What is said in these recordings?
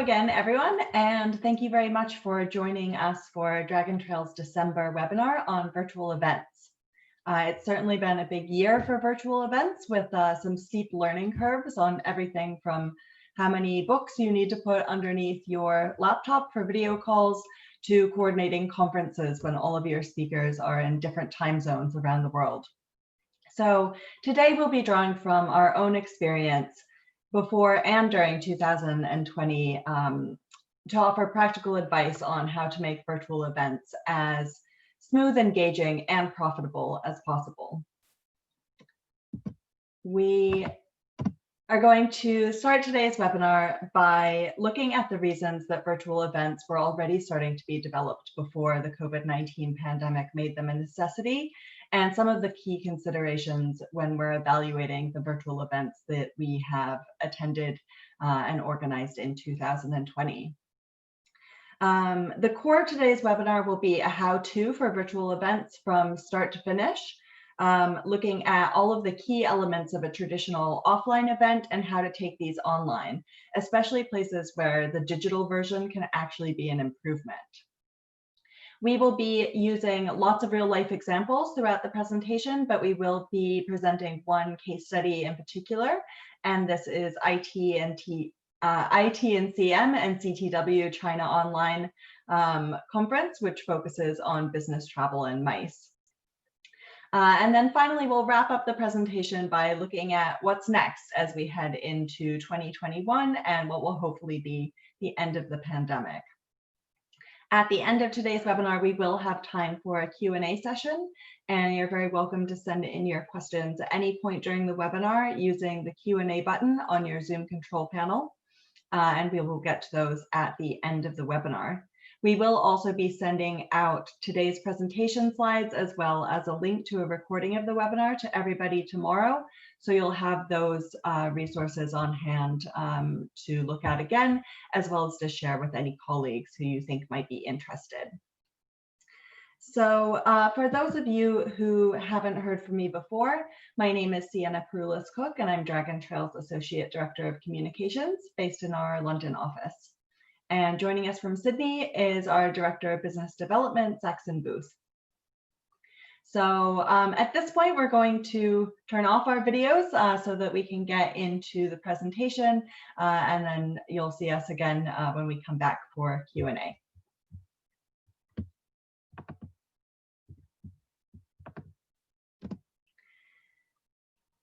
again, everyone, and thank you very much for joining us for Dragon Trail's December webinar on virtual events. It's certainly been a big year for virtual events with some steep learning curves on everything from how many books you need to put underneath your laptop for video calls to coordinating conferences when all of your speakers are in different time zones around the world. So today we'll be drawing from our own experience before and during 2020 to offer practical advice on how to make virtual events as smooth, engaging, and profitable as possible. We are going to start today's webinar by looking at the reasons that virtual events were already starting to be developed before the COVID-19 pandemic made them a necessity, and some of the key considerations when we're evaluating the virtual events that we have attended and organized in 2020. The core of today's webinar will be a how-to for virtual events from start to finish, looking at all of the key elements of a traditional offline event and how to take these online, especially places where the digital version can actually be an improvement. We will be using lots of real life examples throughout the presentation, but we will be presenting one case study in particular, and this is IT&CM and CTW China Online Conference, which focuses on business travel and MICE. And then finally, we'll wrap up the presentation by looking at what's next as we head into 2021 and what will hopefully be the end of the pandemic. At the end of today's webinar, we will have time for a Q&A session, and you're very welcome to send in your questions at any point during the webinar using the Q&A button on your Zoom control panel, and we will get to those at the end of the webinar. We will also be sending out today's presentation slides as well as a link to a recording of the webinar to everybody tomorrow. So you'll have those resources on hand to look at again, as well as to share with any colleagues who you think might be interested. So for those of you who haven't heard from me before, my name is Sienna Perulis-Cook, and I'm Dragon Trail's Associate Director of Communications based in our London office. And joining us from Sydney is our Director of Business Development, Saxon Booth. So at this point, we're going to turn off our videos so that we can get into the presentation, and then you'll see us again when we come back for Q&A.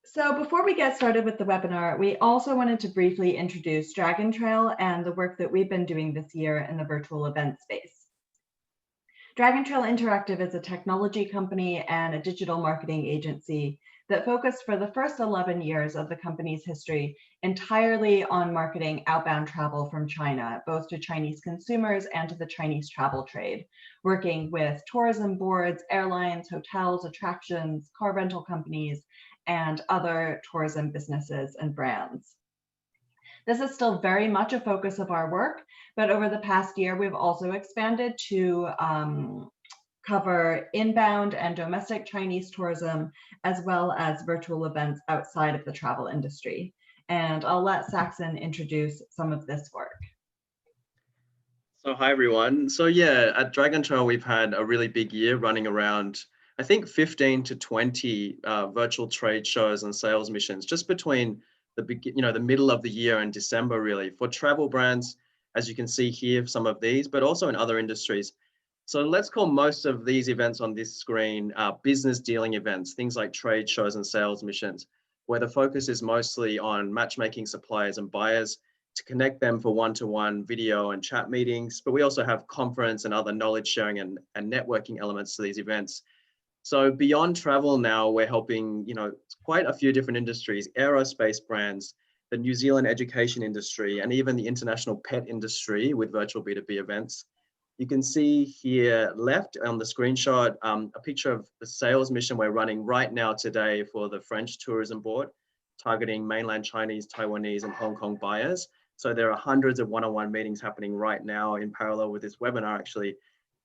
So before we get started with the webinar, we also wanted to briefly introduce Dragon Trail and the work that we've been doing this year in the virtual event space. Dragon Trail Interactive is a technology company and a digital marketing agency that focused for the first 11 years of the company's history entirely on marketing outbound travel from China, both to Chinese consumers and to the Chinese travel trade, working with tourism boards, airlines, hotels, attractions, car rental companies, and other tourism businesses and brands. This is still very much a focus of our work, but over the past year, we've also expanded to cover inbound and domestic Chinese tourism, as well as virtual events outside of the travel industry. And I'll let Saxon introduce some of this work. So hi, everyone. So yeah, at Dragon Trail, we've had a really big year running around, I think 15 to 20 virtual trade shows and sales missions just between the middle of the year and December, really, for travel brands, as you can see here, some of these, but also in other industries. So let's call most of these events on this screen business dealing events, things like trade shows and sales missions, where the focus is mostly on matchmaking suppliers and buyers to connect them for one-to-one video and chat meetings. But we also have conference and other knowledge sharing and networking elements to these events. So beyond travel now, we're helping, quite a few different industries, aerospace brands, the New Zealand education industry, and even the international pet industry with virtual B2B events. You can see here left on the screenshot, a picture of the sales mission we're running right now today for the French Tourism Board, targeting mainland Chinese, Taiwanese, and Hong Kong buyers. So there are hundreds of one-on-one meetings happening right now in parallel with this webinar, actually.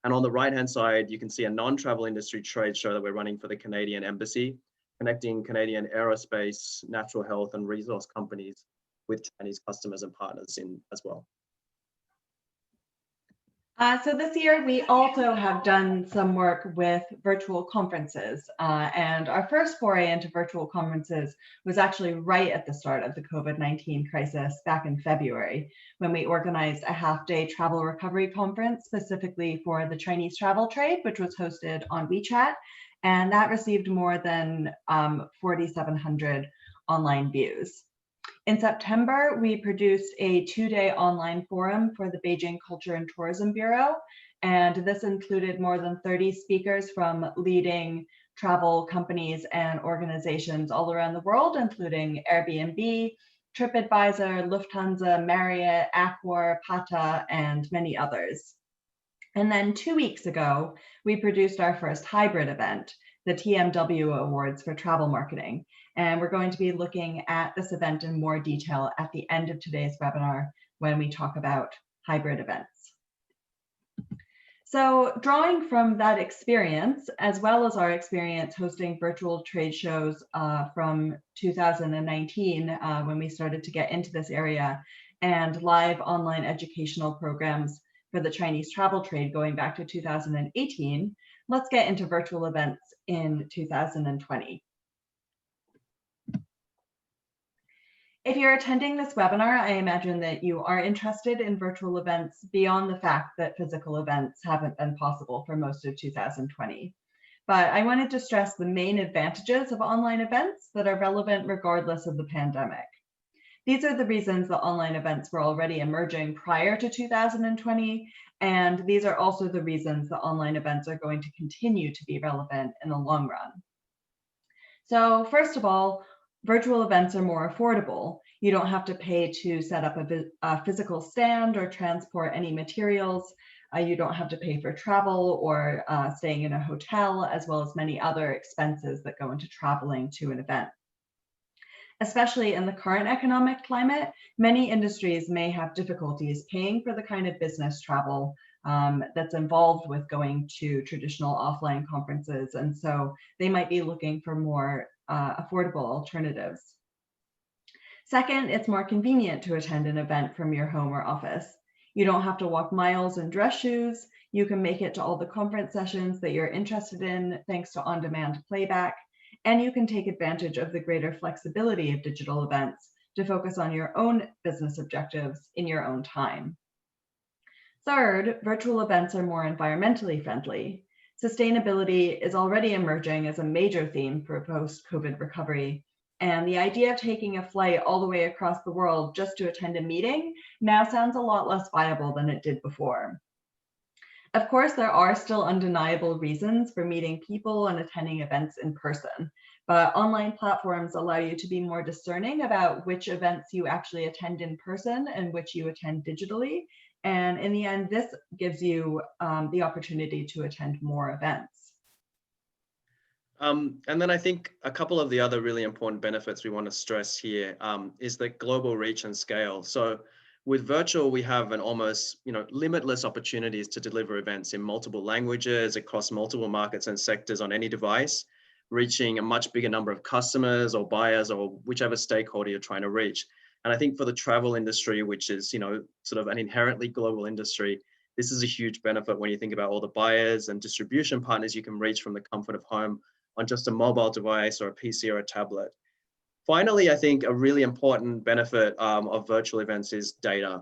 And on the right-hand side, you can see a non-travel industry trade show that we're running for the Canadian Embassy, connecting Canadian aerospace, natural health, and resource companies with Chinese customers and partners in as well. So this year, we also have done some work with virtual conferences. And our first foray into virtual conferences was actually right at the start of the COVID-19 crisis back in February, when we organized a half-day travel recovery conference specifically for the Chinese travel trade, which was hosted on WeChat. And that received more than 4,700 online views. In September, we produced a 2-day online forum for the Beijing Culture and Tourism Bureau, and this included more than 30 speakers from leading travel companies and organizations all around the world, including Airbnb, TripAdvisor, Lufthansa, Marriott, Accor, Pata, and many others. And then 2 weeks ago, we produced our first hybrid event, the TMW Awards for Travel Marketing. And we're going to be looking at this event in more detail at the end of today's webinar when we talk about hybrid events. So drawing from that experience, as well as our experience hosting virtual trade shows from 2019, when we started to get into this area, and live online educational programs for the Chinese travel trade going back to 2018, let's get into virtual events in 2020. If you're attending this webinar, I imagine that you are interested in virtual events beyond the fact that physical events haven't been possible for most of 2020. But I wanted to stress the main advantages of online events that are relevant regardless of the pandemic. These are the reasons that online events were already emerging prior to 2020, and these are also the reasons that online events are going to continue to be relevant in the long run. So first of all, virtual events are more affordable. You don't have to pay to set up a physical stand or transport any materials. You don't have to pay for travel or staying in a hotel, as well as many other expenses that go into traveling to an event. Especially in the current economic climate, many industries may have difficulties paying for the kind of business travel that's involved with going to traditional offline conferences. And so they might be looking for more affordable alternatives. Second, it's more convenient to attend an event from your home or office. You don't have to walk miles in dress shoes. You can make it to all the conference sessions that you're interested in thanks to on-demand playback. And you can take advantage of the greater flexibility of digital events to focus on your own business objectives in your own time. Third, virtual events are more environmentally friendly. Sustainability is already emerging as a major theme for post-COVID recovery. And the idea of taking a flight all the way across the world just to attend a meeting now sounds a lot less viable than it did before. Of course, there are still undeniable reasons for meeting people and attending events in person, but online platforms allow you to be more discerning about which events you actually attend in person and which you attend digitally. And in the end, this gives you the opportunity to attend more events. And then I think a couple of the other really important benefits we want to stress here is the global reach and scale. So with virtual, we have an almost limitless opportunities to deliver events in multiple languages across multiple markets and sectors on any device, reaching a much bigger number of customers or buyers or whichever stakeholder you're trying to reach. And I think for the travel industry, which is sort of an inherently global industry, this is a huge benefit when you think about all the buyers and distribution partners you can reach from the comfort of home on just a mobile device or a PC or a tablet. Finally, I think a really important benefit of virtual events is data.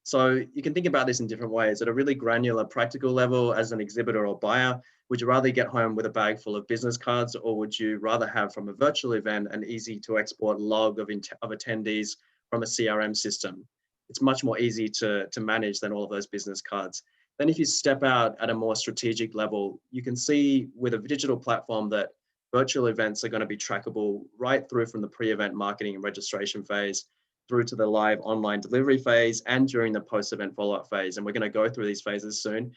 So you can think about this in different ways. At a really granular, practical level, as an exhibitor or buyer, would you rather get home with a bag full of business cards, or would you rather have from a virtual event an easy to export log of attendees from a CRM system? It's much more easy to manage than all of those business cards. Then if you step out at a more strategic level, you can see with a digital platform that virtual events are going to be trackable right through from the pre-event marketing and registration phase through to the live online delivery phase and during the post-event follow-up phase. And we're going to go through these phases soon.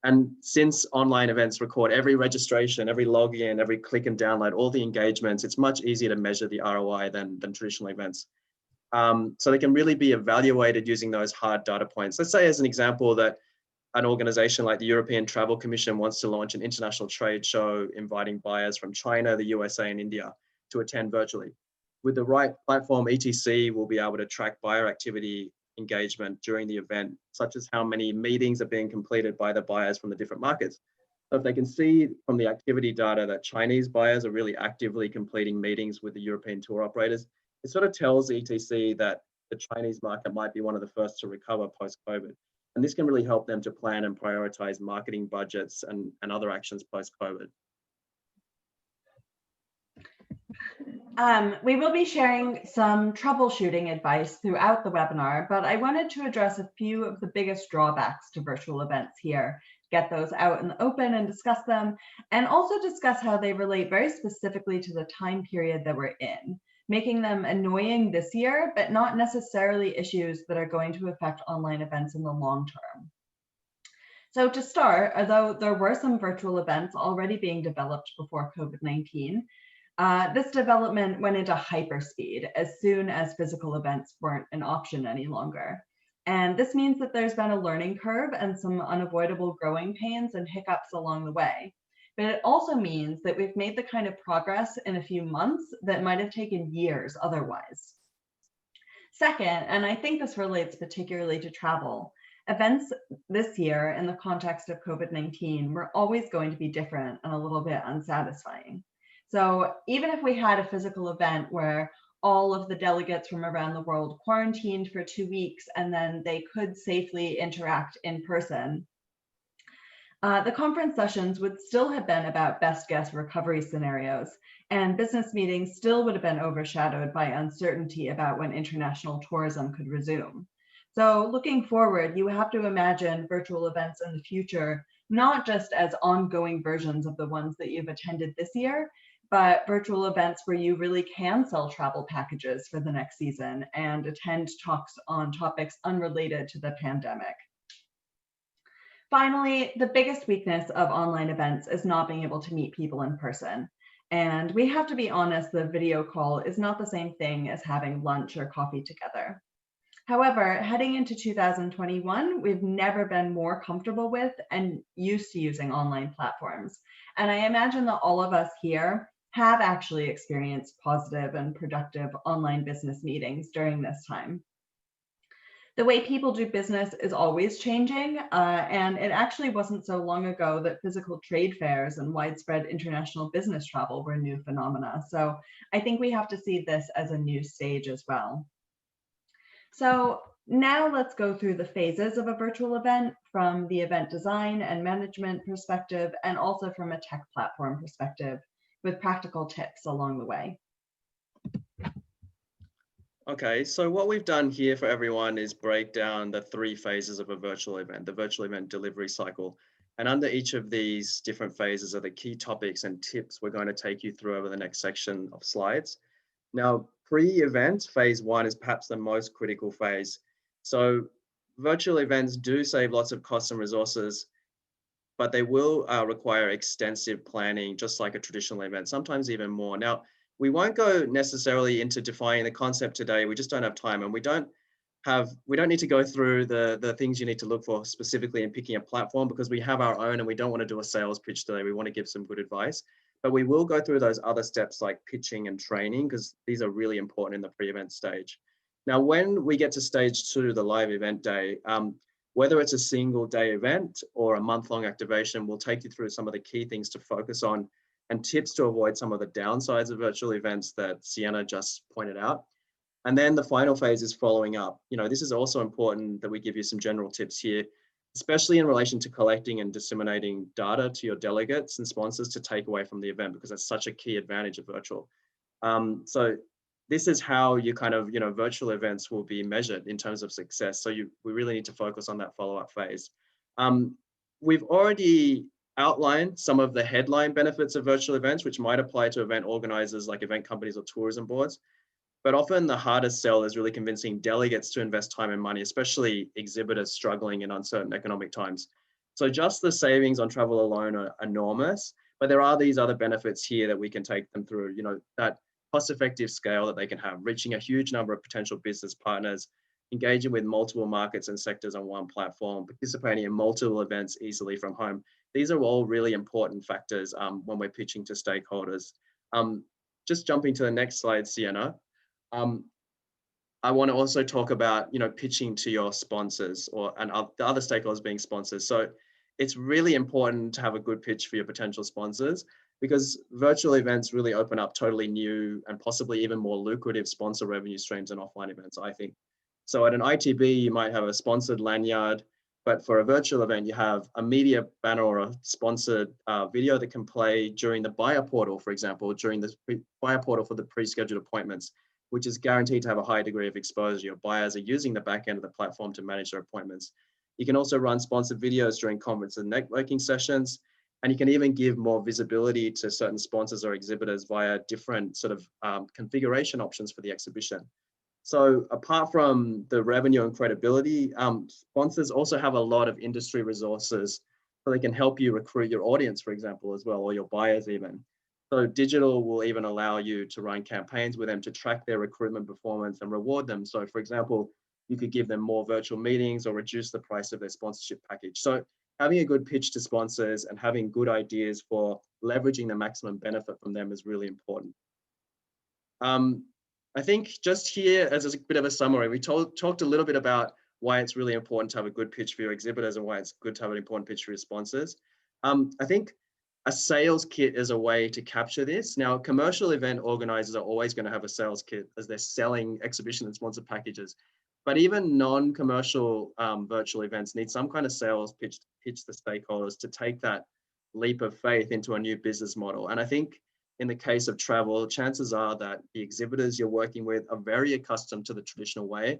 And since online events record every registration, every login, every click and download, all the engagements, it's much easier to measure the ROI than traditional events. So they can really be evaluated using those hard data points. Let's say as an example that an organization like the European Travel Commission wants to launch an international trade show inviting buyers from China, the USA, and India to attend virtually. With the right platform, ETC will be able to track buyer activity engagement during the event, such as how many meetings are being completed by the buyers from the different markets. So if they can see from the activity data that Chinese buyers are really actively completing meetings with the European tour operators, it sort of tells ETC that the Chinese market might be one of the first to recover post-COVID. And this can really help them to plan and prioritize marketing budgets and other actions post-COVID. We will be sharing some troubleshooting advice throughout the webinar, but I wanted to address a few of the biggest drawbacks to virtual events here, get those out in the open and discuss them, and also discuss how they relate very specifically to the time period that we're in, making them annoying this year, but not necessarily issues that are going to affect online events in the long term. So to start, although there were some virtual events already being developed before COVID-19, this development went into hyperspeed as soon as physical events weren't an option any longer. And this means that there's been a learning curve and some unavoidable growing pains and hiccups along the way. But it also means that we've made the kind of progress in a few months that might have taken years otherwise. Second, and I think this relates particularly to travel, events this year in the context of COVID-19 were always going to be different and a little bit unsatisfying. So even if we had a physical event where all of the delegates from around the world quarantined for 2 weeks and then they could safely interact in person, the conference sessions would still have been about best guess recovery scenarios, and business meetings still would have been overshadowed by uncertainty about when international tourism could resume. So looking forward, you have to imagine virtual events in the future, not just as ongoing versions of the ones that you've attended this year, but virtual events where you really can sell travel packages for the next season and attend talks on topics unrelated to the pandemic. Finally, the biggest weakness of online events is not being able to meet people in person. And we have to be honest, the video call is not the same thing as having lunch or coffee together. However, heading into 2021, we've never been more comfortable with and used to using online platforms. And I imagine that all of us here have actually experienced positive and productive online business meetings during this time. The way people do business is always changing, and it actually wasn't so long ago that physical trade fairs and widespread international business travel were new phenomena. So I think we have to see this as a new stage as well. So now let's go through the phases of a virtual event from the event design and management perspective, and also from a tech platform perspective, with practical tips along the way. Okay, so what we've done here for everyone is break down the 3 phases of a virtual event, the virtual event delivery cycle. And under each of these different phases are the key topics and tips we're going to take you through over the next section of slides. Now, pre-event, phase 1 is perhaps the most critical phase. So virtual events do save lots of costs and resources, but they will require extensive planning, just like a traditional event, sometimes even more. Now, we won't go necessarily into defining the concept today. We just don't have time, and we don't need to go through the things you need to look for specifically in picking a platform, because we have our own and we don't want to do a sales pitch today. We want to give some good advice, but we will go through those other steps like pitching and training, because these are really important in the pre-event stage. Now, when we get to stage 2, the live event day, whether it's a single day event or a month-long activation, we'll take you through some of the key things to focus on and tips to avoid some of the downsides of virtual events that Sienna just pointed out. And then the final phase is following up. You know, this is also important that we give you some general tips here, especially in relation to collecting and disseminating data to your delegates and sponsors to take away from the event, because that's such a key advantage of virtual. So this is how you kind of, virtual events will be measured in terms of success. So we really need to focus on that follow-up phase. We've already outlined some of the headline benefits of virtual events, which might apply to event organizers like event companies or tourism boards. But often the hardest sell is really convincing delegates to invest time and money, especially exhibitors struggling in uncertain economic times. So just the savings on travel alone are enormous, but there are these other benefits here that we can take them through, that cost-effective scale that they can have, reaching a huge number of potential business partners, engaging with multiple markets and sectors on one platform, participating in multiple events easily from home. These are all really important factors when we're pitching to stakeholders. Just jumping to the next slide, Sienna. I want to also talk about, pitching to your sponsors and the other stakeholders being sponsors. So it's really important to have a good pitch for your potential sponsors, because virtual events really open up totally new and possibly even more lucrative sponsor revenue streams than offline events, I think. So at an ITB, you might have a sponsored lanyard, but for a virtual event, you have a media banner or a sponsored video that can play during the buyer portal, for example, during the buyer portal for the pre-scheduled appointments, which is guaranteed to have a high degree of exposure. Your buyers are using the back end of the platform to manage their appointments. You can also run sponsored videos during conference and networking sessions, and you can even give more visibility to certain sponsors or exhibitors via different sort of configuration options for the exhibition. So apart from the revenue and credibility, sponsors also have a lot of industry resources, so they can help you recruit your audience, for example, as well, or your buyers even. So digital will even allow you to run campaigns with them to track their recruitment performance and reward them. So for example, you could give them more virtual meetings or reduce the price of their sponsorship package. So having a good pitch to sponsors and having good ideas for leveraging the maximum benefit from them is really important. I think just here as a bit of a summary, we talked a little bit about why it's really important to have a good pitch for your exhibitors and why it's good to have an important pitch for your sponsors. I think a sales kit is a way to capture this. Now, commercial event organizers are always going to have a sales kit as they're selling exhibition and sponsor packages. But even non-commercial virtual events need some kind of sales pitch to pitch the stakeholders to take that leap of faith into a new business model. And I think in the case of travel, chances are that the exhibitors you're working with are very accustomed to the traditional way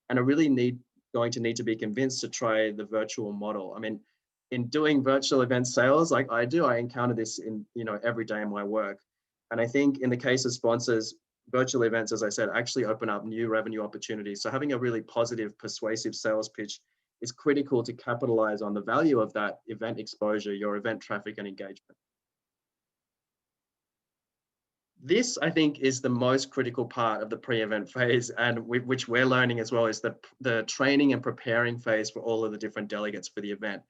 and are really going to need to be convinced to try the virtual model. I mean, in doing virtual event sales like I do, I encounter this in every day in my work. And I think in the case of sponsors, virtual events, as I said, actually open up new revenue opportunities. So having a really positive, persuasive sales pitch is critical to capitalize on the value of that event exposure, your event traffic and engagement. This, I think, is the most critical part of the pre-event phase, and which we're learning as well, is the training and preparing phase for all of the different delegates for the event.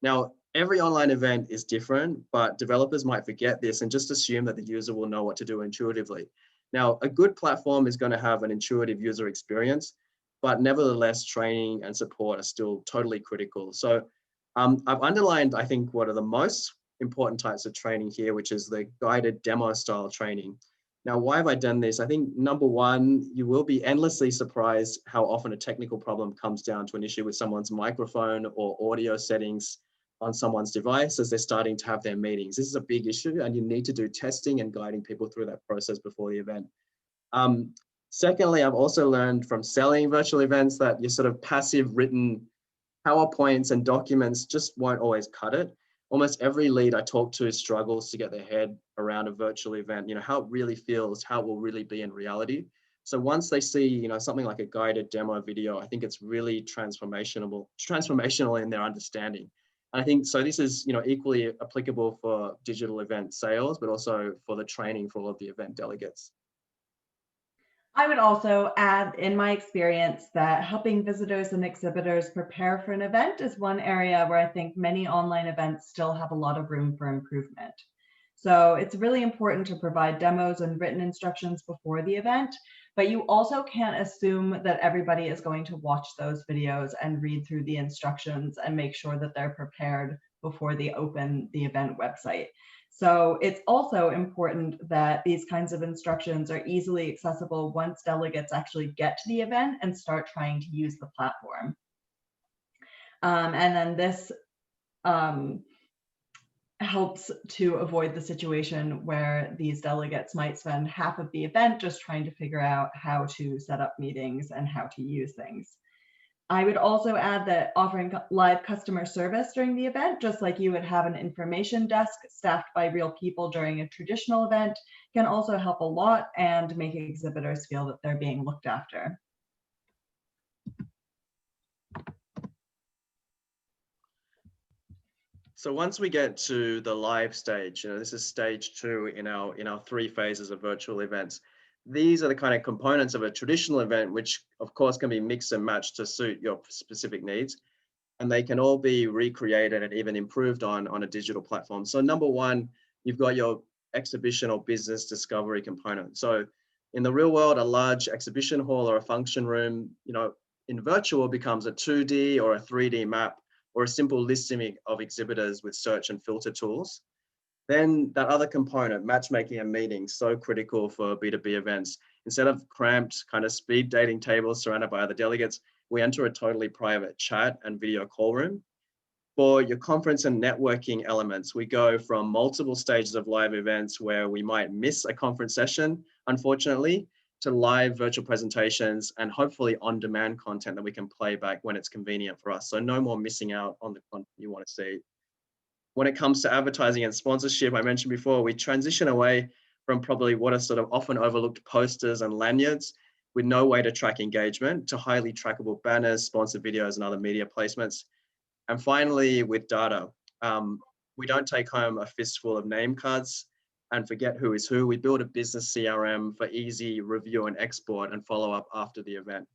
Now, every online event is different, but developers might forget this and just assume that the user will know what to do intuitively. Now, a good platform is going to have an intuitive user experience, but nevertheless, training and support are still totally critical. So I've underlined, I think, what are the most important types of training here, which is the guided demo style training. Now, why have I done this? I think number one, you will be endlessly surprised how often a technical problem comes down to an issue with someone's microphone or audio settings on someone's device as they're starting to have their meetings. This is a big issue, and you need to do testing and guiding people through that process before the event. Secondly, I've also learned from selling virtual events that your sort of passive written PowerPoints and documents just won't always cut it. Almost every lead I talk to struggles to get their head around a virtual event, how it really feels, how it will really be in reality. So once they see, something like a guided demo video, I think it's really transformational in their understanding. And I think, so this is, equally applicable for digital event sales, but also for the training for all of the event delegates. I would also add, in my experience, that helping visitors and exhibitors prepare for an event is one area where I think many online events still have a lot of room for improvement. So it's really important to provide demos and written instructions before the event, but you also can't assume that everybody is going to watch those videos and read through the instructions and make sure that they're prepared before they open the event website. So it's also important that these kinds of instructions are easily accessible once delegates actually get to the event and start trying to use the platform. And then this helps to avoid the situation where these delegates might spend half of the event just trying to figure out how to set up meetings and how to use things. I would also add that offering live customer service during the event, just like you would have an information desk staffed by real people during a traditional event, can also help a lot and make exhibitors feel that they're being looked after. So once we get to the live stage, this is stage 2 in our 3 phases of virtual events. These are the kind of components of a traditional event, which of course can be mixed and matched to suit your specific needs. And they can all be recreated and even improved on a digital platform. So number one, you've got your exhibition or business discovery component. So In the real world, a large exhibition hall or a function room, in virtual becomes a 2D or a 3D map or a simple listing of exhibitors with search and filter tools. Then that other component, matchmaking and meetings, so critical for B2B events. Instead of cramped kind of speed dating tables surrounded by other delegates, we enter a totally private chat and video call room. For your conference and networking elements, we go from multiple stages of live events where we might miss a conference session, unfortunately, to live virtual presentations and hopefully on-demand content that we can play back when it's convenient for us. So no more missing out on the content you want to see. When it comes to advertising and sponsorship, I mentioned before, we transition away from probably what are sort of often overlooked posters and lanyards with no way to track engagement to highly trackable banners, sponsored videos, and other media placements. And finally, with data, we don't take home a fistful of name cards and forget who is who. We build a business CRM for easy review and export and follow up after the event.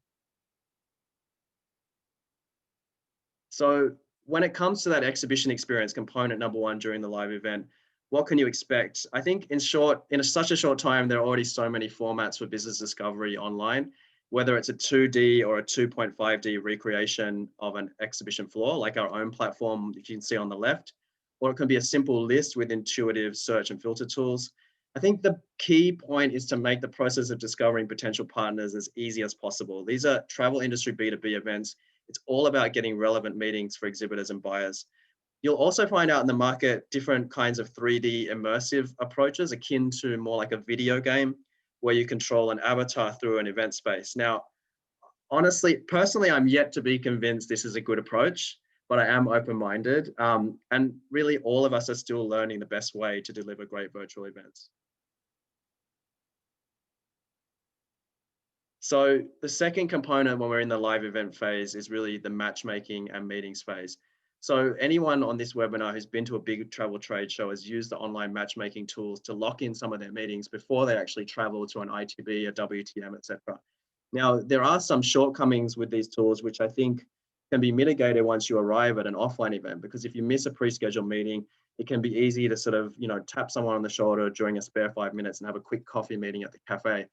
So when it comes to that exhibition experience, component number one during the live event, what can you expect? I think in such a short time, there are already so many formats for business discovery online, whether it's a 2D or a 2.5D recreation of an exhibition floor, like our own platform, you can see on the left, or it can be a simple list with intuitive search and filter tools. I think the key point is to make the process of discovering potential partners as easy as possible. These are travel industry B2B events. It's all about getting relevant meetings for exhibitors and buyers. You'll also find out in the market different kinds of 3D immersive approaches akin to more like a video game where you control an avatar through an event space. Now, honestly, personally, I'm yet to be convinced this is a good approach, but I am open-minded. And really all of us are still learning the best way to deliver great virtual events. So the second component when we're in the live event phase is really the matchmaking and meetings phase. So anyone on this webinar who's been to a big travel trade show has used the online matchmaking tools to lock in some of their meetings before they actually travel to an ITB, a WTM, etc. Now, there are some shortcomings with these tools, which I think can be mitigated once you arrive at an offline event, because if you miss a pre-scheduled meeting, it can be easy to sort of, tap someone on the shoulder during a spare 5 minutes and have a quick coffee meeting at the cafe.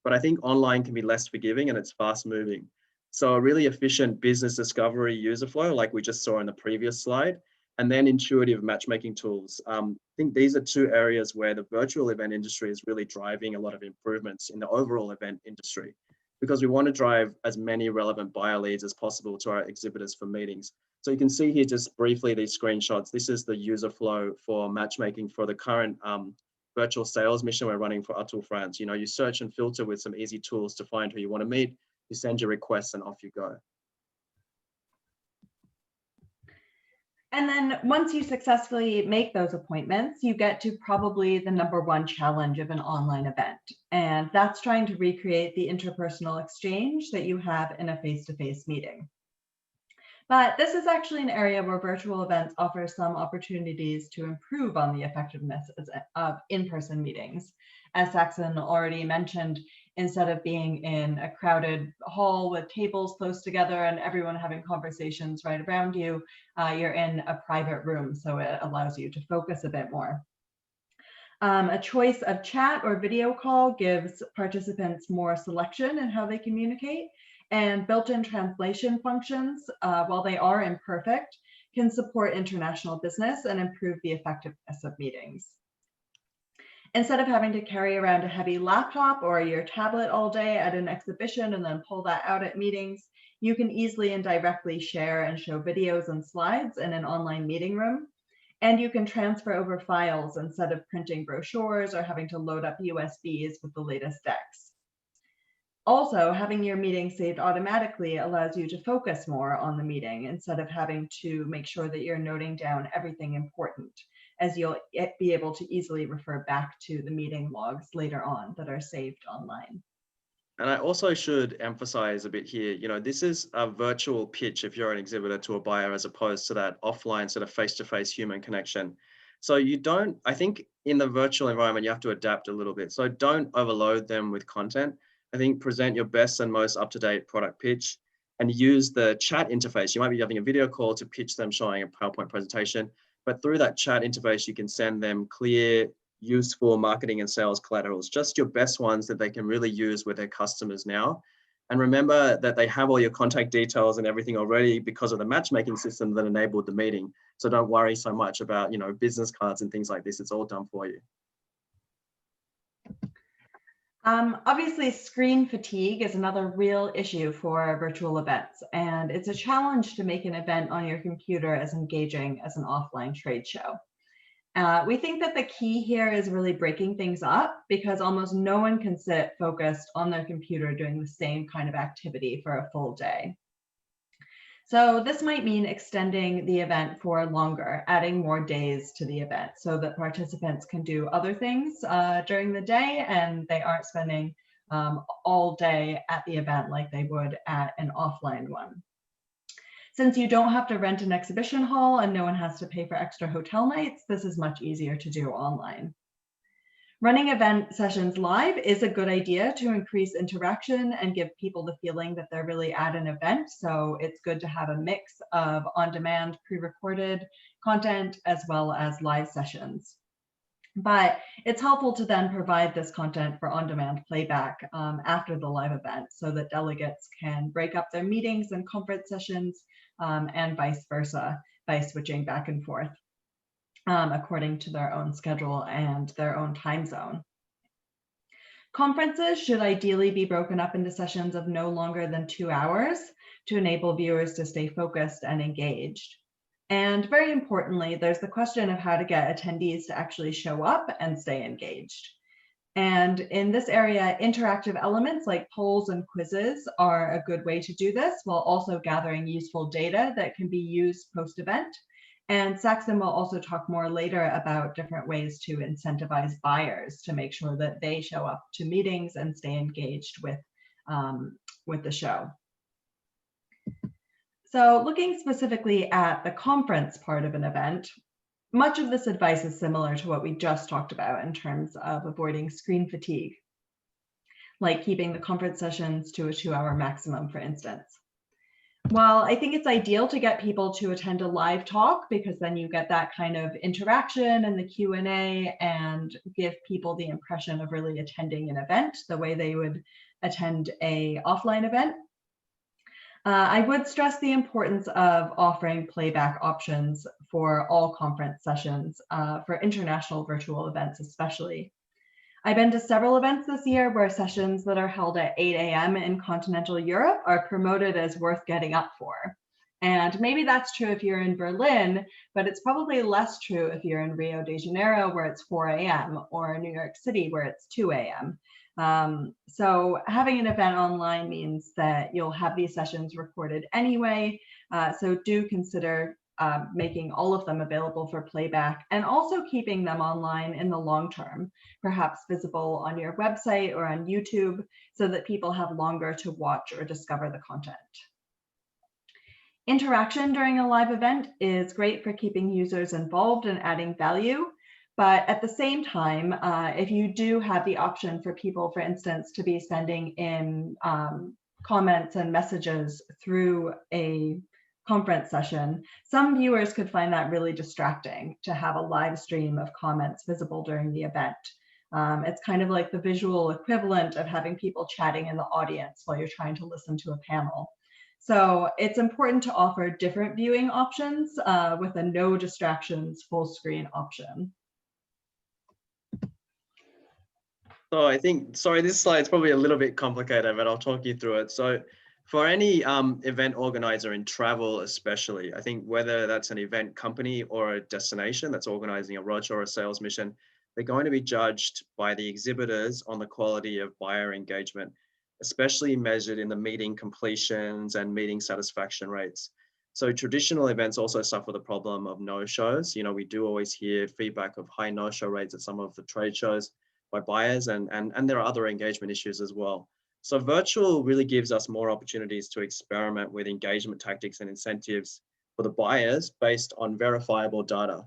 But I think online can be less forgiving and it's fast moving. So a really efficient business discovery user flow, like we just saw in the previous slide, and then intuitive matchmaking tools. I think these are two areas where the virtual event industry is really driving a lot of improvements in the overall event industry, because we want to drive as many relevant buyer leads as possible to our exhibitors for meetings. So you can see here just briefly these screenshots. This is the user flow for matchmaking for the current virtual sales mission we're running for Atul France. You search and filter with some easy tools to find who you want to meet. You send your requests and off you go. And then once you successfully make those appointments, you get to probably the number one challenge of an online event. And that's trying to recreate the interpersonal exchange that you have in a face-to-face meeting. But this is actually an area where virtual events offer some opportunities to improve on the effectiveness of in-person meetings. As Saxon already mentioned, instead of being in a crowded hall with tables close together and everyone having conversations right around you, you're in a private room, so it allows you to focus a bit more. A choice of chat or video call gives participants more selection in how they communicate, and built-in translation functions, while they are imperfect, can support international business and improve the effectiveness of meetings. Instead of having to carry around a heavy laptop or your tablet all day at an exhibition and then pull that out at meetings, you can easily and directly share and show videos and slides in an online meeting room. And you can transfer over files instead of printing brochures or having to load up USBs with the latest decks. Also, having your meeting saved automatically allows you to focus more on the meeting instead of having to make sure that you're noting down everything important, as you'll be able to easily refer back to the meeting logs later on that are saved online. And I also should emphasize a bit here, this is a virtual pitch if you're an exhibitor to a buyer, as opposed to that offline sort of face-to-face human connection. So I think in the virtual environment, you have to adapt a little bit. So don't overload them with content. I think present your best and most up-to-date product pitch and use the chat interface. You might be having a video call to pitch them showing a PowerPoint presentation, but through that chat interface, you can send them clear, useful marketing and sales collaterals, just your best ones that they can really use with their customers now. And remember that they have all your contact details and everything already because of the matchmaking system that enabled the meeting. So don't worry so much about, business cards and things like this. It's all done for you. Obviously, screen fatigue is another real issue for virtual events, and it's a challenge to make an event on your computer as engaging as an offline trade show. We think that the key here is really breaking things up because almost no one can sit focused on their computer doing the same kind of activity for a full day. So this might mean extending the event for longer, adding more days to the event so that participants can do other things during the day and they aren't spending all day at the event like they would at an offline one. Since you don't have to rent an exhibition hall and no one has to pay for extra hotel nights, this is much easier to do online. Running event sessions live is a good idea to increase interaction and give people the feeling that they're really at an event. So it's good to have a mix of on-demand pre-recorded content as well as live sessions. But it's helpful to then provide this content for on-demand playback after the live event so that delegates can break up their meetings and conference sessions and vice versa by switching back and forth according to their own schedule and their own time zone. Conferences should ideally be broken up into sessions of no longer than 2 hours to enable viewers to stay focused and engaged. And very importantly, there's the question of how to get attendees to actually show up and stay engaged. And in this area, interactive elements like polls and quizzes are a good way to do this while also gathering useful data that can be used post-event. And Saxon will also talk more later about different ways to incentivize buyers to make sure that they show up to meetings and stay engaged with the show. So looking specifically at the conference part of an event, much of this advice is similar to what we just talked about in terms of avoiding screen fatigue, like keeping the conference sessions to a 2-hour maximum, for instance. While I think it's ideal to get people to attend a live talk because then you get that kind of interaction and the Q&A and give people the impression of really attending an event the way they would attend an offline event. I would stress the importance of offering playback options for all conference sessions, for international virtual events especially. I've been to several events this year where sessions that are held at 8 a.m. in continental Europe are promoted as worth getting up for. And maybe that's true if you're in Berlin, but it's probably less true if you're in Rio de Janeiro where it's 4 a.m. or New York City where it's 2 a.m. So having an event online means that you'll have these sessions recorded anyway. So do consider making all of them available for playback and also keeping them online in the long term, perhaps visible on your website or on YouTube so that people have longer to watch or discover the content. Interaction during a live event is great for keeping users involved and adding value. But at the same time, if you do have the option for people, for instance, to be sending in comments and messages through a conference session, some viewers could find that really distracting to have a live stream of comments visible during the event. It's kind of like the visual equivalent of having people chatting in the audience while you're trying to listen to a panel. So it's important to offer different viewing options with a no distractions full screen option. So I think, sorry, this slide's probably a little bit complicated, but I'll talk you through it. So for any event organizer in travel, especially, I think whether that's an event company or a destination that's organizing a roadshow or a sales mission, they're going to be judged by the exhibitors on the quality of buyer engagement, especially measured in the meeting completions and meeting satisfaction rates. So traditional events also suffer the problem of no-shows. We do always hear feedback of high no-show rates at some of the trade shows by buyers, and there are other engagement issues as well. So virtual really gives us more opportunities to experiment with engagement tactics and incentives for the buyers based on verifiable data.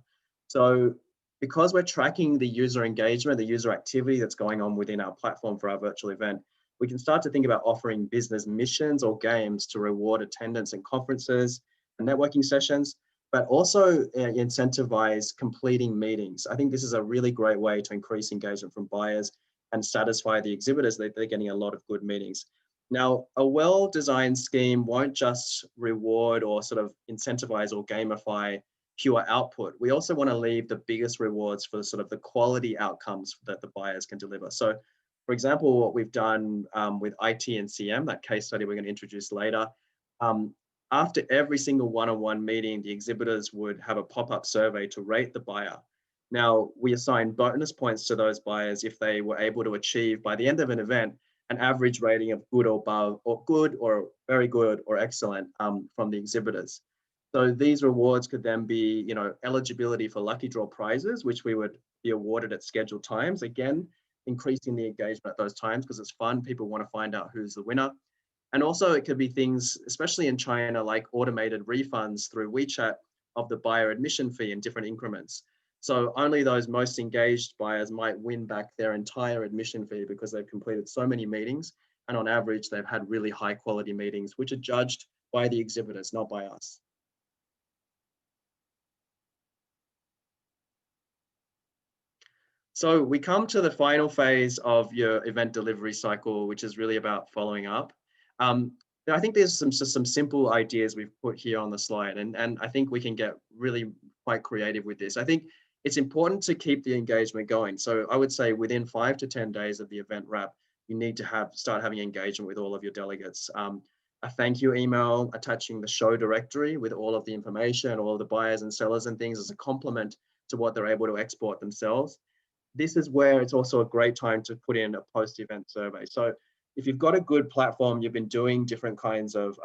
So because we're tracking the user engagement, the user activity that's going on within our platform for our virtual event, we can start to think about offering business missions or games to reward attendance in conferences and networking sessions, but also incentivize completing meetings. I think this is a really great way to increase engagement from buyers and satisfy the exhibitors that they're getting a lot of good meetings. Now, a well-designed scheme won't just reward or sort of incentivize or gamify pure output. We also want to leave the biggest rewards for sort of the quality outcomes that the buyers can deliver. So, for example, what we've done with IT&CM, that case study we're going to introduce later, after every single one-on-one meeting, the exhibitors would have a pop-up survey to rate the buyer. Now, we assign bonus points to those buyers if they were able to achieve, by the end of an event, an average rating of good or above, or good or very good or excellent from the exhibitors. So these rewards could then be, eligibility for lucky draw prizes, which we would be awarded at scheduled times. Again, increasing the engagement at those times because it's fun. People want to find out who's the winner. And also it could be things, especially in China, like automated refunds through WeChat of the buyer admission fee in different increments. So only those most engaged buyers might win back their entire admission fee because they've completed so many meetings. And on average, they've had really high quality meetings, which are judged by the exhibitors, not by us. So we come to the final phase of your event delivery cycle, which is really about following up. I think there's some simple ideas we've put here on the slide, and I think we can get really quite creative with this. I think it's important to keep the engagement going. So I would say within 5 to 10 days of the event wrap, you need to start having engagement with all of your delegates. A thank you email attaching the show directory with all of the information, all of the buyers and sellers and things as a complement to what they're able to export themselves. This is where it's also a great time to put in a post-event survey. So if you've got a good platform, you've been doing different kinds of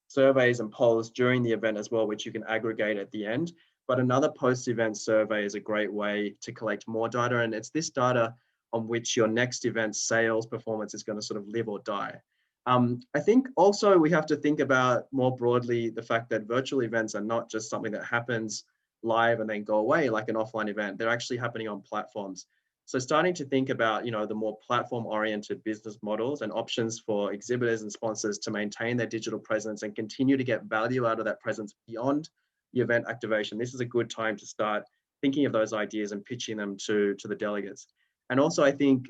surveys and polls during the event as well, which you can aggregate at the end. But another post-event survey is a great way to collect more data. And it's this data on which your next event sales performance is going to sort of live or die. I think also we have to think about more broadly the fact that virtual events are not just something that happens live and then go away like an offline event. They're actually happening on platforms. So starting to think about, the more platform-oriented business models and options for exhibitors and sponsors to maintain their digital presence and continue to get value out of that presence beyond the event activation. This is a good time to start thinking of those ideas and pitching them to the delegates. And also, I think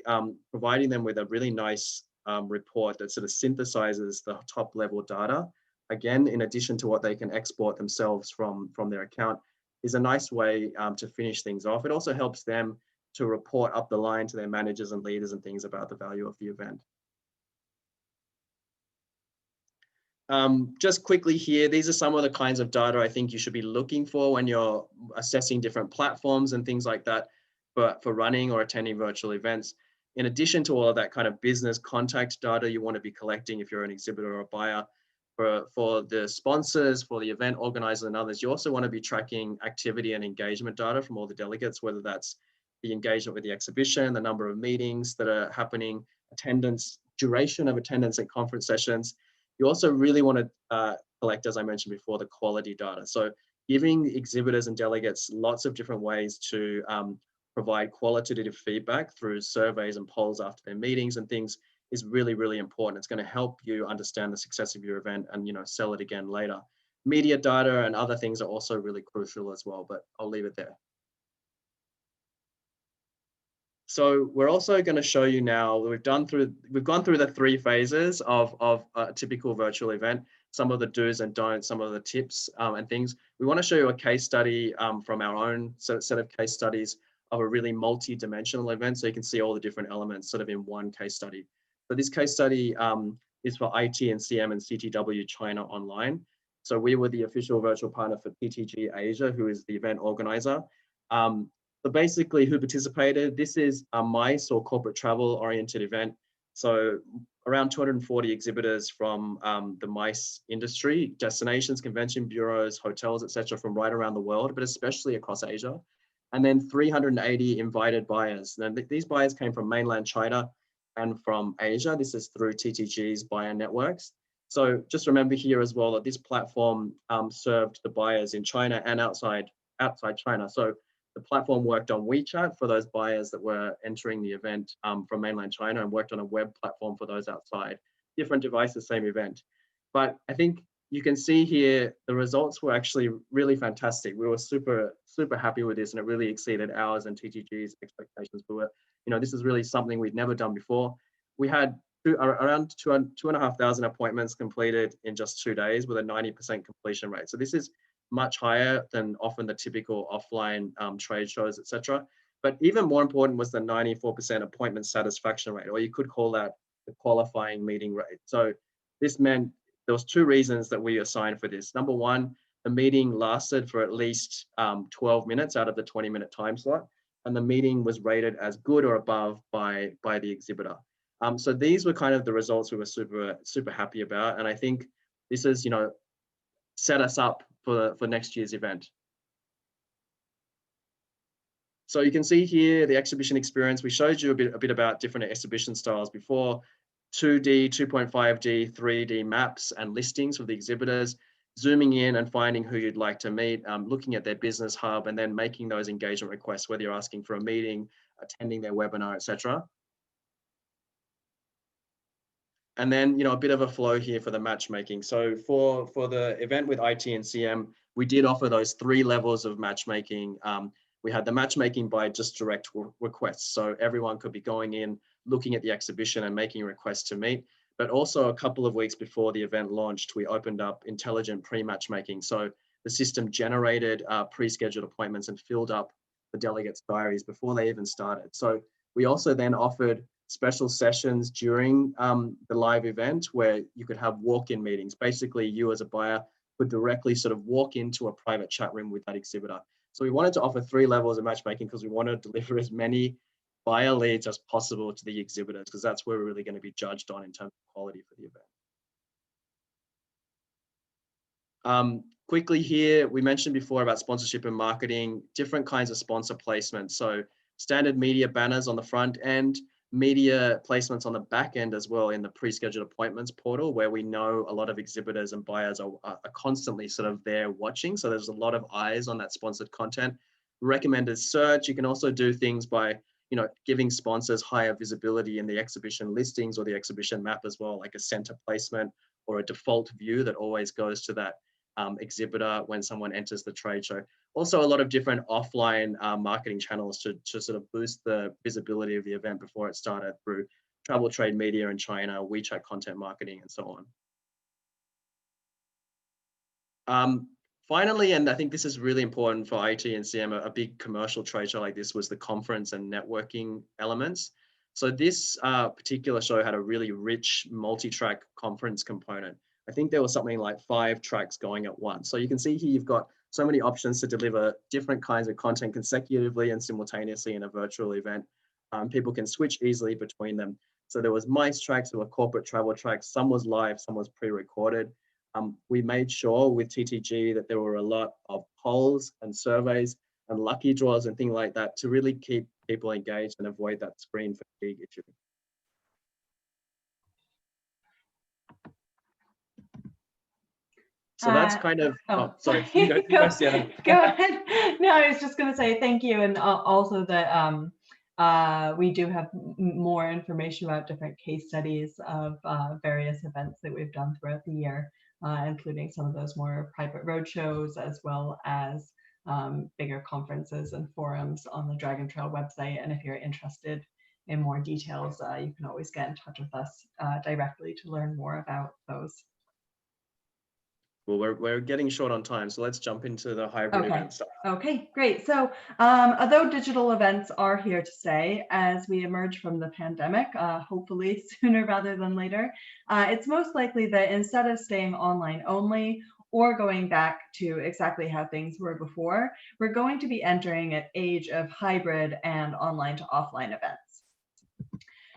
providing them with a really nice report that sort of synthesizes the top-level data, again, in addition to what they can export themselves from their account, is a nice way to finish things off. It also helps them to report up the line to their managers and leaders and things about the value of the event. Just quickly here, these are some of the kinds of data I think you should be looking for when you're assessing different platforms and things like that for running or attending virtual events. In addition to all of that kind of business contact data you want to be collecting if you're an exhibitor or a buyer, for the sponsors, for the event organizers and others, you also want to be tracking activity and engagement data from all the delegates, whether that's the engagement with the exhibition, the number of meetings that are happening, attendance, duration of attendance at conference sessions. You also really want to collect, as I mentioned before, the quality data. So giving exhibitors and delegates lots of different ways to provide qualitative feedback through surveys and polls after their meetings and things is really, really important. It's going to help you understand the success of your event and, sell it again later. Media data and other things are also really crucial as well, but I'll leave it there. So we're also going to show you now, we've gone through the 3 phases of a typical virtual event, some of the do's and don'ts, some of the tips and things. We want to show you a case study from our own set of case studies of a really multi-dimensional event. So you can see all the different elements sort of in one case study. So this case study is for IT&CM and CTW China Online. So we were the official virtual partner for PTG Asia, who is the event organizer. So basically who participated, this is a MICE or corporate travel oriented event. So around 240 exhibitors from the MICE industry, destinations, convention bureaus, hotels, etc., from right around the world, but especially across Asia. And then 380 invited buyers. Now, these buyers came from mainland China and from Asia. This is through TTG's buyer networks. So just remember here as well that this platform served the buyers in China and outside China. So the platform worked on WeChat for those buyers that were entering the event from mainland China and worked on a web platform for those outside. Different devices, same event. But I think, you can see here, the results were actually really fantastic. We were super happy with this, and it really exceeded ours and TTG's expectations. We were, this is really something we'd never done before. We had around 2,500 appointments completed in just 2 days with a 90% completion rate. So this is much higher than often the typical offline trade shows, etc. But even more important was the 94% appointment satisfaction rate, or you could call that the qualifying meeting rate. So this meant there was 2 reasons that we assigned for this. Number one, the meeting lasted for at least 12 minutes out of the 20-minute time slot, and the meeting was rated as good or above by the exhibitor. So these were kind of the results we were super happy about, and I think this is set us up for next year's event. So you can see here the exhibition experience. We showed you a bit about different exhibition styles before: 2D, 2.5D, 3D maps and listings for the exhibitors, zooming in and finding who you'd like to meet, looking at their business hub, and then making those engagement requests, whether you're asking for a meeting, attending their webinar, etc. And then, a bit of a flow here for the matchmaking. So for the event with IT&CM, we did offer those 3 levels of matchmaking. We had the matchmaking by just direct requests. So everyone could be going in, looking at the exhibition and making requests to meet. But also a couple of weeks before the event launched, we opened up intelligent pre-matchmaking. So the system generated pre-scheduled appointments and filled up the delegates' diaries before they even started. So we also then offered special sessions during the live event where you could have walk-in meetings. Basically, you as a buyer could directly sort of walk into a private chat room with that exhibitor. So we wanted to offer 3 levels of matchmaking because we wanted to deliver as many buyer leads as possible to the exhibitors, because that's where we're really going to be judged on in terms of quality for the event. Quickly here, we mentioned before about sponsorship and marketing, different kinds of sponsor placements. So standard media banners on the front end, media placements on the back end as well in the pre-scheduled appointments portal, where we know a lot of exhibitors and buyers are constantly sort of there watching. So there's a lot of eyes on that sponsored content. Recommended search. You can also do things by giving sponsors higher visibility in the exhibition listings or the exhibition map as well, like a center placement or a default view that always goes to that exhibitor when someone enters the trade show. Also, a lot of different offline marketing channels to sort of boost the visibility of the event before it started, through travel trade media in China, WeChat content marketing, and so on. Finally, and I think this is really important for IT&CM, a big commercial trade show like this was the conference and networking elements. So this particular show had a really rich multi-track conference component. I think there was something like 5 tracks going at once. So you can see here you've got so many options to deliver different kinds of content consecutively and simultaneously in a virtual event. People can switch easily between them. So there was MICE tracks, there were corporate travel tracks, some was live, some was pre-recorded. We made sure with TTG that there were a lot of polls and surveys and lucky draws and things like that to really keep people engaged and avoid that screen fatigue issue. So that's kind of, sorry. Go ahead. No, I was just going to say thank you. And also that we do have more information about different case studies of various events that we've done throughout the year, including some of those more private roadshows, as well as bigger conferences and forums on the Dragon Trail website. And if you're interested in more details, you can always get in touch with us directly to learn more about those. Well, we're getting short on time, so let's jump into the hybrid event stuff. Okay, great. So although digital events are here to stay as we emerge from the pandemic, hopefully sooner rather than later, it's most likely that instead of staying online only or going back to exactly how things were before, we're going to be entering an age of hybrid and online to offline events.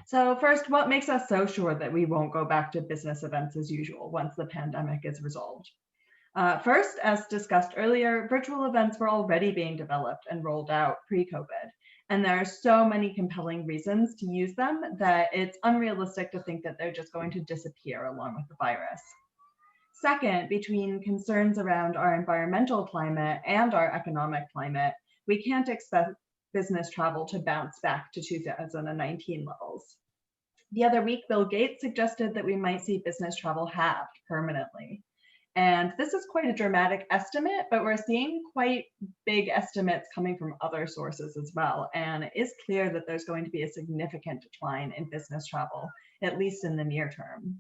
So first, what makes us so sure that we won't go back to business events as usual once the pandemic is resolved? First, as discussed earlier, virtual events were already being developed and rolled out pre-COVID, and there are so many compelling reasons to use them that it's unrealistic to think that they're just going to disappear along with the virus. Second, between concerns around our environmental climate and our economic climate, we can't expect business travel to bounce back to 2019 levels. The other week, Bill Gates suggested that we might see business travel halved permanently. And this is quite a dramatic estimate, but we're seeing quite big estimates coming from other sources as well. And it is clear that there's going to be a significant decline in business travel, at least in the near term.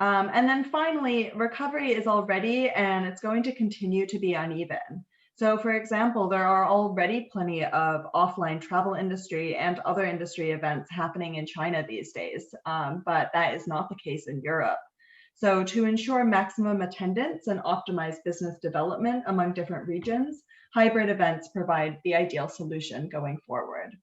And then finally, recovery is already and it's going to continue to be uneven. So for example, there are already plenty of offline travel industry and other industry events happening in China these days, but that is not the case in Europe. So to ensure maximum attendance and optimize business development among different regions, hybrid events provide the ideal solution going forward.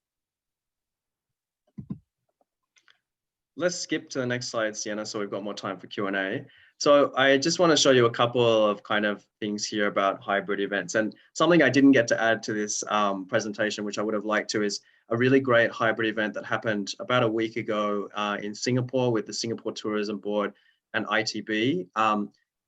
Let's skip to the next slide, Sienna, so we've got more time for Q&A. So I just want to show you a couple of kind of things here about hybrid events. And something I didn't get to add to this presentation, which I would have liked to, is a really great hybrid event that happened about a week ago in Singapore with the Singapore Tourism Board and ITB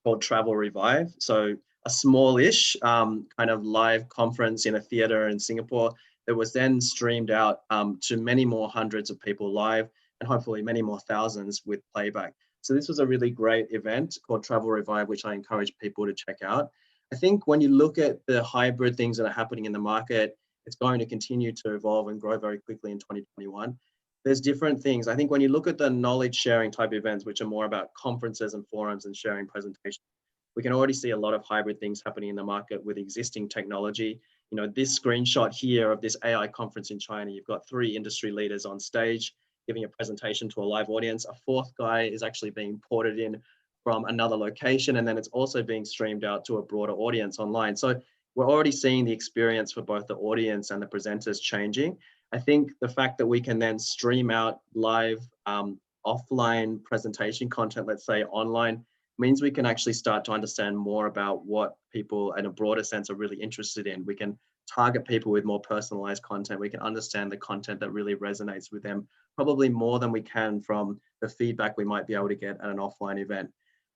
called Travel Revive. So a smallish kind of live conference in a theater in Singapore that was then streamed out to many more hundreds of people live, and hopefully many more thousands with playback. So this was a really great event called Travel Revive, which I encourage people to check out. I think when you look at the hybrid things that are happening in the market, it's going to continue to evolve and grow very quickly in 2021. There's different things. I think when you look at the knowledge sharing type events, which are more about conferences and forums and sharing presentations, we can already see a lot of hybrid things happening in the market with existing technology. You know, this screenshot here of this AI conference in China, you've got 3 industry leaders on stage giving a presentation to a live audience. A 4th guy is actually being ported in from another location, and then it's also being streamed out to a broader audience online. So we're already seeing the experience for both the audience and the presenters changing. I think the fact that we can then stream out live offline presentation content, let's say online, means we can actually start to understand more about what people in a broader sense are really interested in. We can target people with more personalized content. We can understand the content that really resonates with them, probably more than we can from the feedback we might be able to get at an offline event.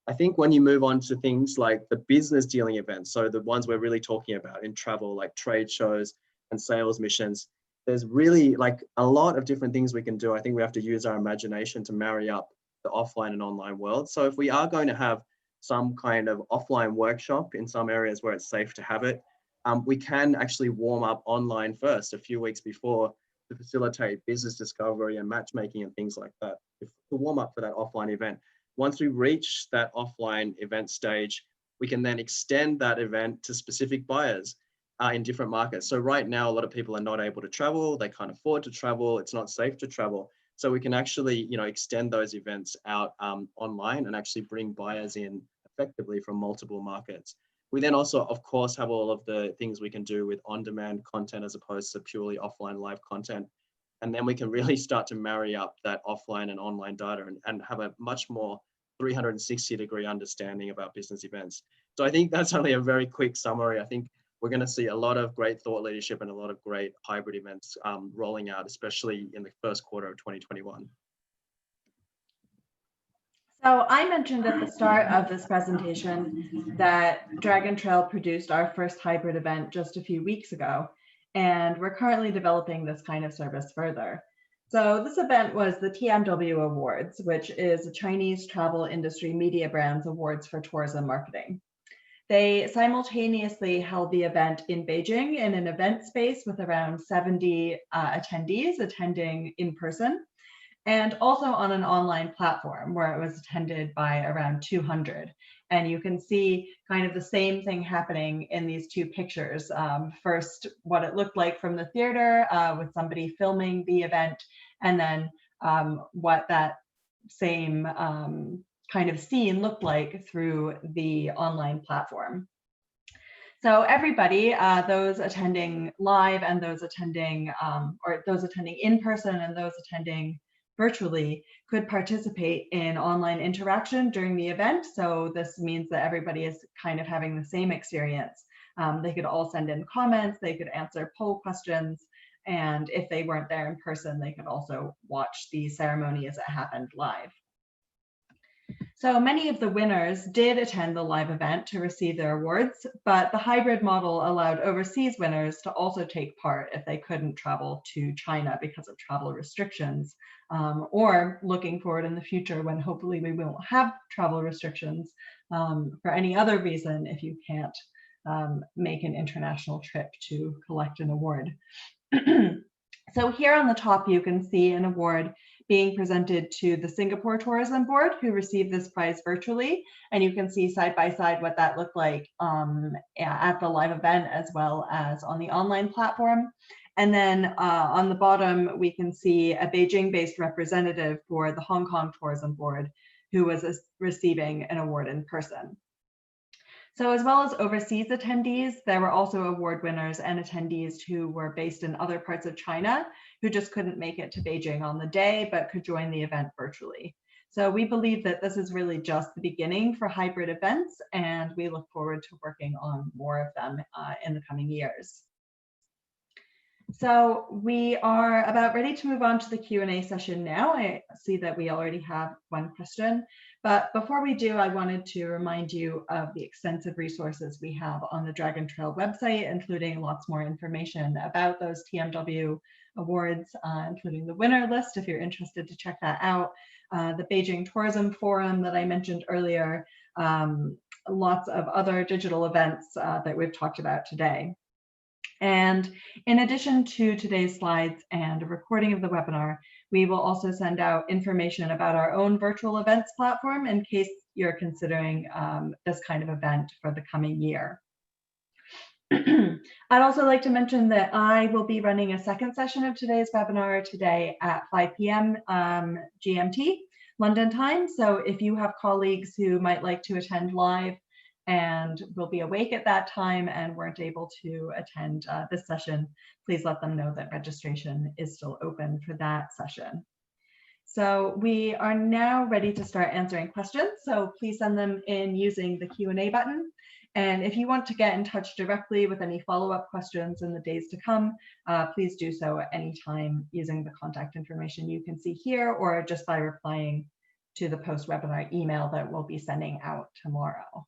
I think when you move on to things like the business dealing events, so the ones we're really talking about in travel, like trade shows and sales missions, there's really like a lot of different things we can do. I think we have to use our imagination to marry up the offline and online world. So if we are going to have some kind of offline workshop in some areas where it's safe to have it, we can actually warm up online first a few weeks before to facilitate business discovery and matchmaking and things like that, to warm up for that offline event. Once we reach that offline event stage, we can then extend that event to specific buyers in different markets. So right now, a lot of people are not able to travel, they can't afford to travel, it's not safe to travel. So we can actually, you know, extend those events out online and actually bring buyers in effectively from multiple markets. We then also, of course, have all of the things we can do with on-demand content as opposed to purely offline live content. And then we can really start to marry up that offline and online data and have a much more 360-degree understanding about business events. So I think that's only a very quick summary. I think we're going to see a lot of great thought leadership and a lot of great hybrid events rolling out, especially in the first quarter of 2021. So I mentioned at the start of this presentation that Dragon Trail produced our first hybrid event just a few weeks ago, and we're currently developing this kind of service further. So this event was the TMW Awards, which is a Chinese travel industry media brands awards for tourism marketing. They simultaneously held the event in Beijing in an event space with around 70 attendees attending in person, and also on an online platform where it was attended by around 200. And you can see kind of the same thing happening in these 2 pictures. First, what it looked like from the theater with somebody filming the event, and then what that same kind of scene looked like through the online platform. So everybody, those attending live and those attending, or those attending in person and those attending virtually, could participate in online interaction during the event. So this means that everybody is kind of having the same experience. They could all send in comments, they could answer poll questions, and if they weren't there in person, they could also watch the ceremony as it happened live. So many of the winners did attend the live event to receive their awards, but the hybrid model allowed overseas winners to also take part if they couldn't travel to China because of travel restrictions, or looking forward in the future when hopefully we won't have travel restrictions for any other reason if you can't make an international trip to collect an award. So here on the top, you can see an award being presented to the Singapore Tourism Board, who received this prize virtually. And you can see side by side what that looked like at the live event as well as on the online platform. And then on the bottom, we can see a Beijing-based representative for the Hong Kong Tourism Board, who was receiving an award in person. So as well as overseas attendees, there were also award winners and attendees who were based in other parts of China who just couldn't make it to Beijing on the day, but could join the event virtually. So we believe that this is really just the beginning for hybrid events, and we look forward to working on more of them in the coming years. So we are about ready to move on to the Q&A session now. I see that we already have one question, but before we do, I wanted to remind you of the extensive resources we have on the Dragon Trail website, including lots more information about those TMW awards, including the winner list, if you're interested to check that out, the Beijing Tourism Forum that I mentioned earlier, lots of other digital events that we've talked about today. And in addition to today's slides and a recording of the webinar, we will also send out information about our own virtual events platform in case you're considering this kind of event for the coming year. I'd also like to mention that I will be running a second session of today's webinar today at 5 p.m. GMT, London time. So if you have colleagues who might like to attend live and will be awake at that time and weren't able to attend this session, please let them know that registration is still open for that session. So we are now ready to start answering questions. So please send them in using the Q&A button. And if you want to get in touch directly with any follow-up questions in the days to come, please do so at any time using the contact information you can see here, or just by replying to the post-webinar email that we'll be sending out tomorrow.